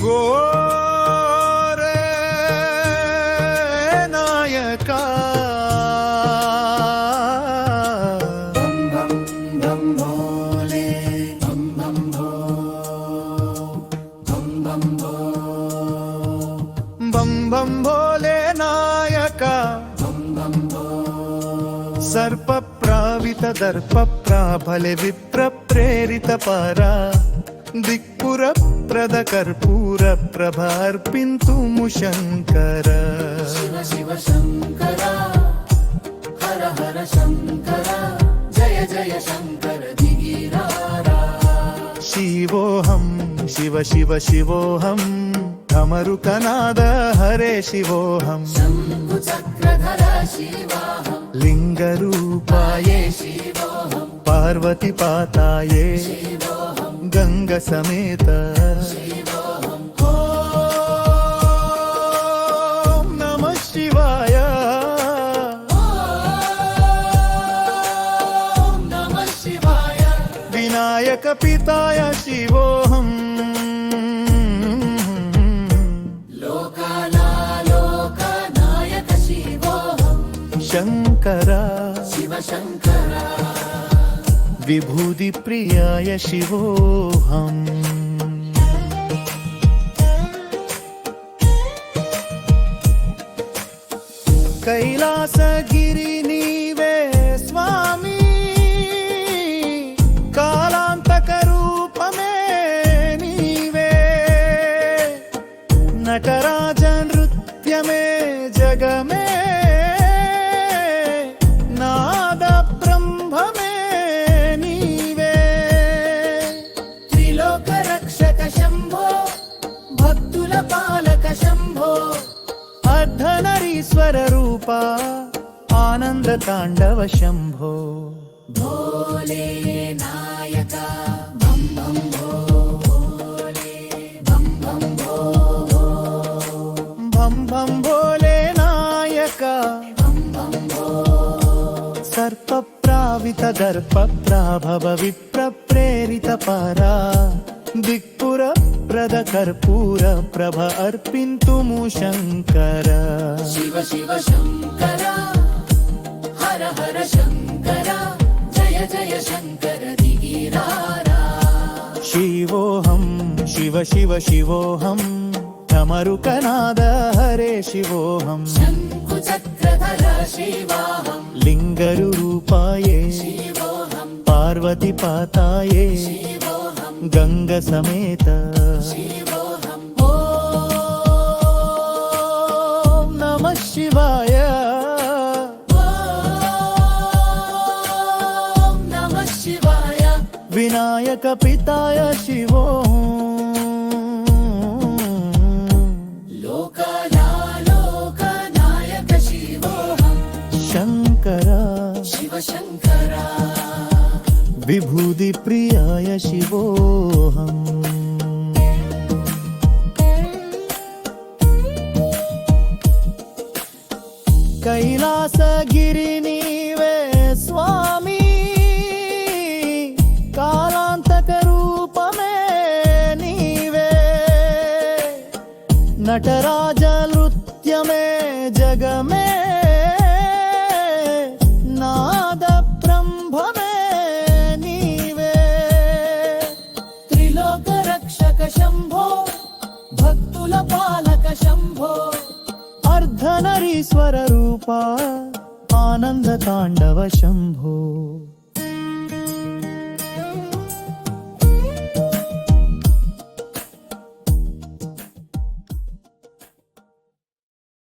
गोरे नायका बम बम बम भोले बम बम भो बम बम भो बम बम भोले नायका बम बम भो सर्प प्रावित दर्प प्राबले विप्र प्रेरित पारा दिक्पुर प्रद कर्पूर प्रभार्पिन्तुमु शंकर शिव शिव शंकर हर हर शंकर जय जय शंकर दिगिरारा शिवोऽहं शिव शिव शिवोऽहं डमरुकनाद हरे शिवोऽहं शंभु चक्रधर शिवाहं लिंगरूपाये शिवोहं पार्वती पाताये शिवोहं गंगा समेत शिवोहं ॐ नमः शिवाय ॐ नमः शिवाय विनायक पिताय शिवोऽहम् लोकनायक शिवोहं शंकर शिव शंकर विभूति प्रियाय शिवोऽहम् कैलासगिरि नीवे स्वामी कालांतक रूप में नीवे नटराज नृत्य में जग में नाद ब्रह्म में नीवे त्रिलोक रक्षक शंभो भक्तुल पालक शंभो अर्धनरीश्वर रूपा आनंद तांडव शंभो भोले नायक बम बम भोले बम बम भो भम भम भोले नायक बम बम भो सर्प प्रावित दर्प प्राभव विप्र प्रेरित पारा दिक्पुर प्रद कर्पूर प्रभ अर्पिन्तुमु शंकर शिव शिव शंकर हर हर शंकर जय जय शंकर दिगिरारा शिवोऽहं शिव शिव शिवोऽहं डमरुकनाद हरे शिवोऽहं शंभु चक्रधर शिवाहं लिंगरूपाये शिवोहं पार्वती पाताये शिवोहं गंगा समेत शिवोहं ॐ नमः शिवाय ॐ नमः शिवाय विनायक पिताय लोकनायक शिवोहं शंकर शिव शंकर विभूति प्रियाय शिवोऽहम् कैलासगिरि नीवे स्वामी कालांतक रूप में नीवे नटराज नृत्य में जग में नाद ब्रह्म में नीवे त्रिलोक रक्षक शंभो भक्तुल पालक शंभो अर्धनरीश्वर रूपा आनंद तांडव शंभो